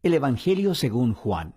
El Evangelio según Juan.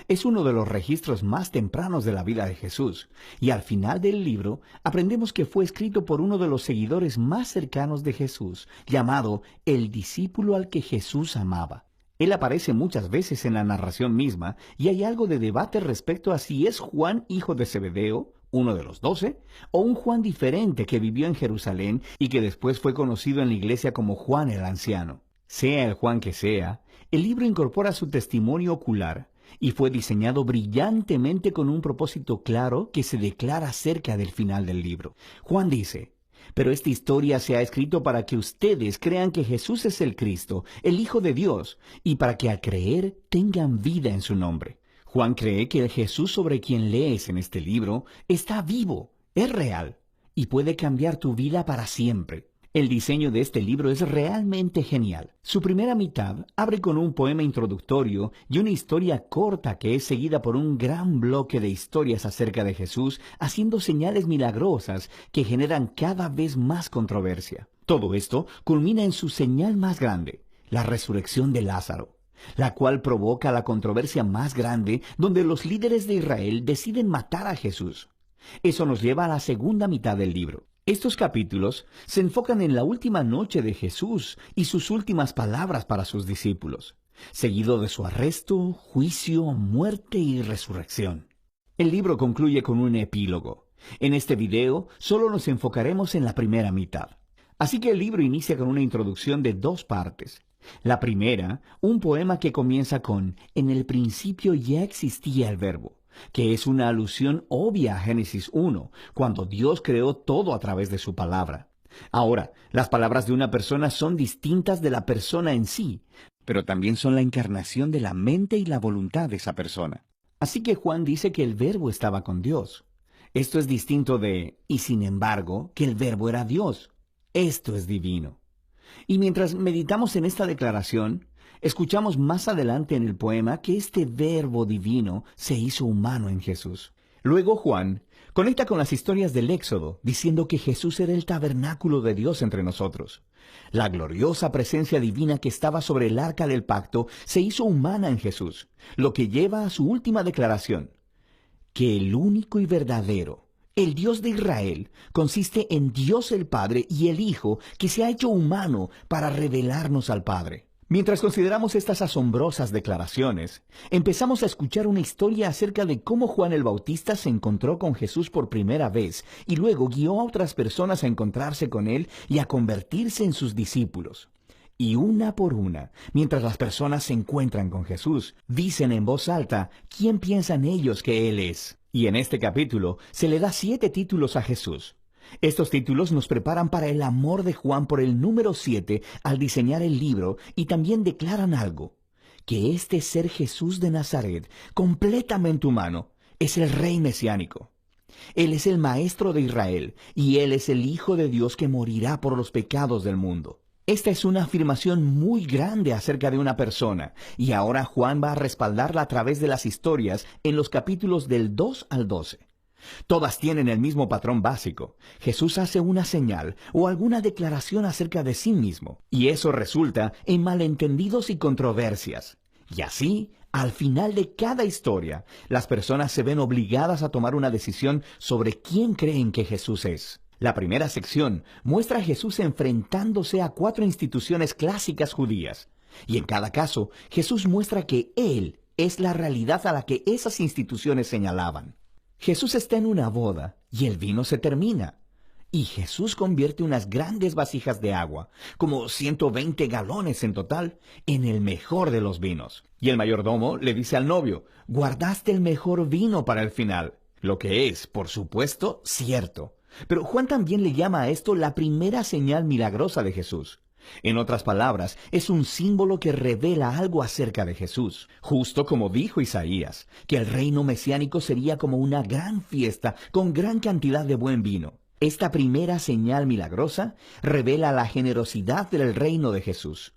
Es uno de los registros más tempranos de la vida de Jesús, y al final del libro aprendemos que fue escrito por uno de los seguidores más cercanos de Jesús, llamado el discípulo al que Jesús amaba. Él aparece muchas veces en la narración misma, y hay algo de debate respecto a si es Juan hijo de Zebedeo, uno de los 12, o un Juan diferente que vivió en Jerusalén y que después fue conocido en la iglesia como Juan el Anciano. Sea el Juan que sea, el libro incorpora su testimonio ocular y fue diseñado brillantemente con un propósito claro que se declara cerca del final del libro. Juan dice: pero esta historia se ha escrito para que ustedes crean que Jesús es el Cristo, el Hijo de Dios, y para que al creer tengan vida en su nombre. Juan cree que el Jesús sobre quien lees en este libro está vivo, es real, y puede cambiar tu vida para siempre. El diseño de este libro es realmente genial. Su primera mitad abre con un poema introductorio y una historia corta que es seguida por un gran bloque de historias acerca de Jesús, haciendo señales milagrosas que generan cada vez más controversia. Todo esto culmina en su señal más grande, la resurrección de Lázaro, la cual provoca la controversia más grande, donde los líderes de Israel deciden matar a Jesús. Eso nos lleva a la segunda mitad del libro. Estos capítulos se enfocan en la última noche de Jesús y sus últimas palabras para sus discípulos, seguido de su arresto, juicio, muerte y resurrección. El libro concluye con un epílogo. En este video solo nos enfocaremos en la primera mitad. Así que el libro inicia con una introducción de 2 partes. La primera, un poema que comienza con «En el principio ya existía el verbo», que es una alusión obvia a Génesis 1, cuando Dios creó todo a través de su palabra. Ahora, las palabras de una persona son distintas de la persona en sí, pero también son la encarnación de la mente y la voluntad de esa persona. Así que Juan dice que el verbo estaba con Dios. Esto es distinto de, y sin embargo, que el verbo era Dios. Esto es divino. Y mientras meditamos en esta declaración, escuchamos más adelante en el poema que este verbo divino se hizo humano en Jesús. Luego Juan conecta con las historias del Éxodo, diciendo que Jesús era el tabernáculo de Dios entre nosotros. La gloriosa presencia divina que estaba sobre el arca del pacto se hizo humana en Jesús, lo que lleva a su última declaración, que el único y verdadero, el Dios de Israel, consiste en Dios el Padre y el Hijo que se ha hecho humano para revelarnos al Padre. Mientras consideramos estas asombrosas declaraciones, empezamos a escuchar una historia acerca de cómo Juan el Bautista se encontró con Jesús por primera vez y luego guió a otras personas a encontrarse con él y a convertirse en sus discípulos. Y una por una, mientras las personas se encuentran con Jesús, dicen en voz alta quién piensan ellos que Él es. Y en este capítulo se le da 7 títulos a Jesús. Estos títulos nos preparan para el amor de Juan por el número 7 al diseñar el libro y también declaran algo, que este ser Jesús de Nazaret, completamente humano, es el Rey mesiánico. Él es el Maestro de Israel y Él es el Hijo de Dios que morirá por los pecados del mundo. Esta es una afirmación muy grande acerca de una persona, y ahora Juan va a respaldarla a través de las historias en los capítulos del 2 al 12. Todas tienen el mismo patrón básico. Jesús hace una señal o alguna declaración acerca de sí mismo, y eso resulta en malentendidos y controversias. Y así, al final de cada historia, las personas se ven obligadas a tomar una decisión sobre quién creen que Jesús es. La primera sección muestra a Jesús enfrentándose a 4 instituciones clásicas judías, y en cada caso, Jesús muestra que Él es la realidad a la que esas instituciones señalaban. Jesús está en una boda y el vino se termina, y Jesús convierte unas grandes vasijas de agua, como 120 galones en total, en el mejor de los vinos. Y el mayordomo le dice al novio: guardaste el mejor vino para el final, lo que es, por supuesto, cierto. Pero Juan también le llama a esto la primera señal milagrosa de Jesús. En otras palabras, es un símbolo que revela algo acerca de Jesús, justo como dijo Isaías, que el reino mesiánico sería como una gran fiesta con gran cantidad de buen vino. Esta primera señal milagrosa revela la generosidad del reino de Jesús.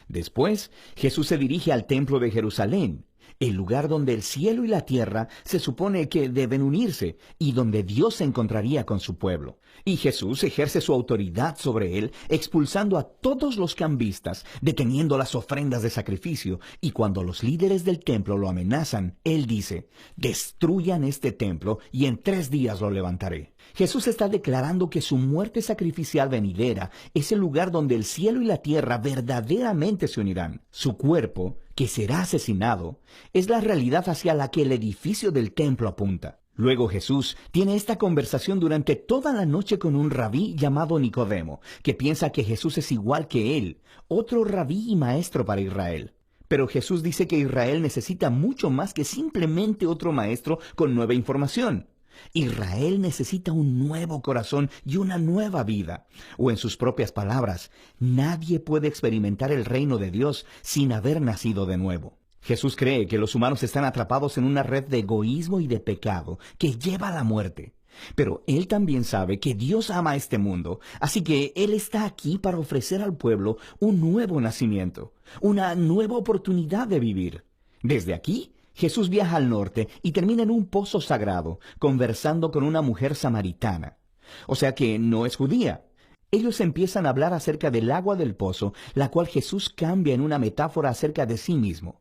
Después, Jesús se dirige al templo de Jerusalén, el lugar donde el cielo y la tierra se supone que deben unirse y donde Dios se encontraría con su pueblo. Y Jesús ejerce su autoridad sobre él, expulsando a todos los cambistas, deteniendo las ofrendas de sacrificio, y cuando los líderes del templo lo amenazan, él dice: destruyan este templo y en 3 días lo levantaré. Jesús está declarando que su muerte sacrificial venidera es el lugar donde el cielo y la tierra verdaderamente se unirán. Su cuerpo, que será asesinado, es la realidad hacia la que el edificio del templo apunta. Luego Jesús tiene esta conversación durante toda la noche con un rabí llamado Nicodemo, que piensa que Jesús es igual que él, otro rabí y maestro para Israel. Pero Jesús dice que Israel necesita mucho más que simplemente otro maestro con nueva información. Israel necesita un nuevo corazón y una nueva vida. O en sus propias palabras, nadie puede experimentar el reino de Dios sin haber nacido de nuevo. Jesús cree que los humanos están atrapados en una red de egoísmo y de pecado que lleva a la muerte. Pero Él también sabe que Dios ama a este mundo, así que Él está aquí para ofrecer al pueblo un nuevo nacimiento, una nueva oportunidad de vivir. Desde aquí, Jesús viaja al norte y termina en un pozo sagrado, conversando con una mujer samaritana. O sea que no es judía. Ellos empiezan a hablar acerca del agua del pozo, la cual Jesús cambia en una metáfora acerca de sí mismo.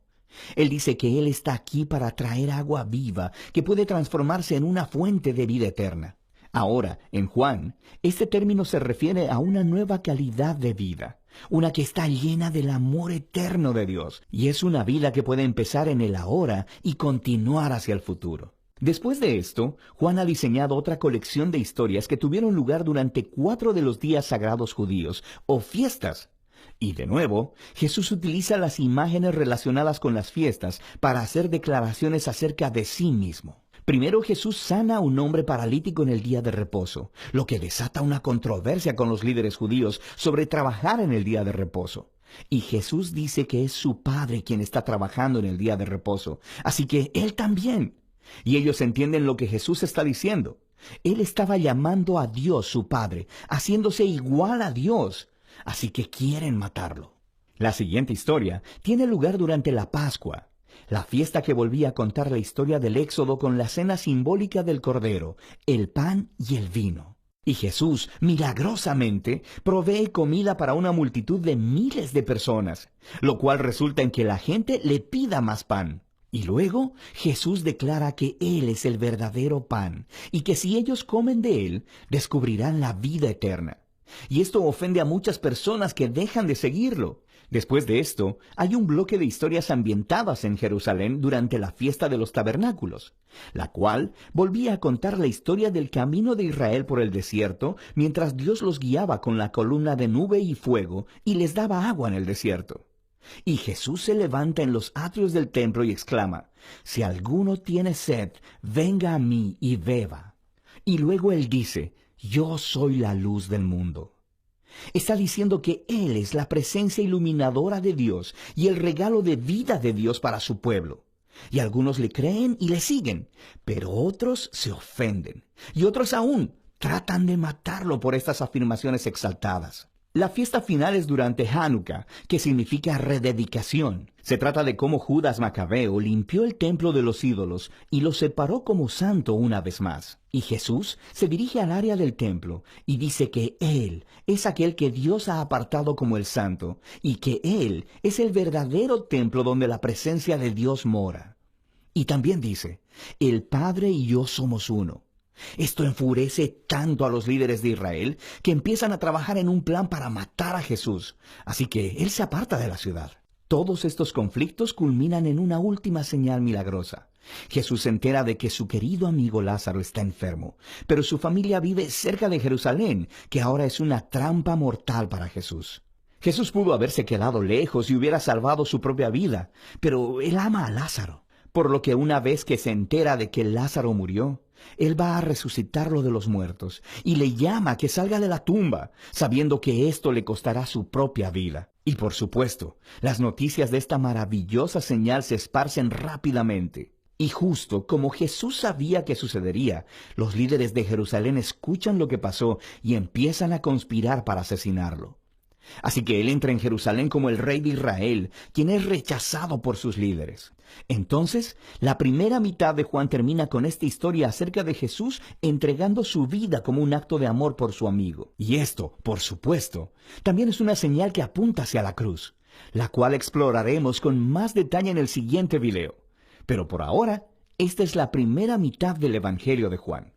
Él dice que Él está aquí para traer agua viva, que puede transformarse en una fuente de vida eterna. Ahora, en Juan, este término se refiere a una nueva calidad de vida, una que está llena del amor eterno de Dios, y es una vida que puede empezar en el ahora y continuar hacia el futuro. Después de esto, Juan ha diseñado otra colección de historias que tuvieron lugar durante 4 de los días sagrados judíos, o fiestas. Y de nuevo, Jesús utiliza las imágenes relacionadas con las fiestas para hacer declaraciones acerca de sí mismo. Primero Jesús sana a un hombre paralítico en el día de reposo, lo que desata una controversia con los líderes judíos sobre trabajar en el día de reposo. Y Jesús dice que es su Padre quien está trabajando en el día de reposo, así que Él también. Y ellos entienden lo que Jesús está diciendo. Él estaba llamando a Dios su Padre, haciéndose igual a Dios. Así que quieren matarlo. La siguiente historia tiene lugar durante la Pascua, la fiesta que volvía a contar la historia del Éxodo con la cena simbólica del Cordero, el pan y el vino. Y Jesús, milagrosamente, provee comida para una multitud de miles de personas, lo cual resulta en que la gente le pida más pan. Y luego Jesús declara que Él es el verdadero pan, y que si ellos comen de Él, descubrirán la vida eterna. Y esto ofende a muchas personas que dejan de seguirlo. Después de esto, hay un bloque de historias ambientadas en Jerusalén durante la fiesta de los tabernáculos, la cual volvía a contar la historia del camino de Israel por el desierto, mientras Dios los guiaba con la columna de nube y fuego y les daba agua en el desierto. Y Jesús se levanta en los atrios del templo y exclama: «Si alguno tiene sed, venga a mí y beba». Y luego Él dice: «Yo soy la luz del mundo». Está diciendo que Él es la presencia iluminadora de Dios y el regalo de vida de Dios para su pueblo. Y algunos le creen y le siguen, pero otros se ofenden. Y otros aún tratan de matarlo por estas afirmaciones exaltadas. La fiesta final es durante Hanukkah, que significa rededicación. Se trata de cómo Judas Macabeo limpió el templo de los ídolos y lo separó como santo una vez más. Y Jesús se dirige al área del templo y dice que Él es aquel que Dios ha apartado como el santo y que Él es el verdadero templo donde la presencia de Dios mora. Y también dice: «El Padre y yo somos uno». Esto enfurece tanto a los líderes de Israel que empiezan a trabajar en un plan para matar a Jesús. Así que Él se aparta de la ciudad. Todos estos conflictos culminan en una última señal milagrosa. Jesús se entera de que su querido amigo Lázaro está enfermo, pero su familia vive cerca de Jerusalén, que ahora es una trampa mortal para Jesús. Jesús pudo haberse quedado lejos y hubiera salvado su propia vida, pero Él ama a Lázaro. Por lo que una vez que se entera de que Lázaro murió, Él va a resucitarlo de los muertos y le llama a que salga de la tumba, sabiendo que esto le costará su propia vida. Y por supuesto, las noticias de esta maravillosa señal se esparcen rápidamente. Y justo como Jesús sabía que sucedería, los líderes de Jerusalén escuchan lo que pasó y empiezan a conspirar para asesinarlo. Así que él entra en Jerusalén como el rey de Israel, quien es rechazado por sus líderes. Entonces, la primera mitad de Juan termina con esta historia acerca de Jesús entregando su vida como un acto de amor por su amigo. Y esto, por supuesto, también es una señal que apunta hacia la cruz, la cual exploraremos con más detalle en el siguiente video. Pero por ahora, esta es la primera mitad del Evangelio de Juan.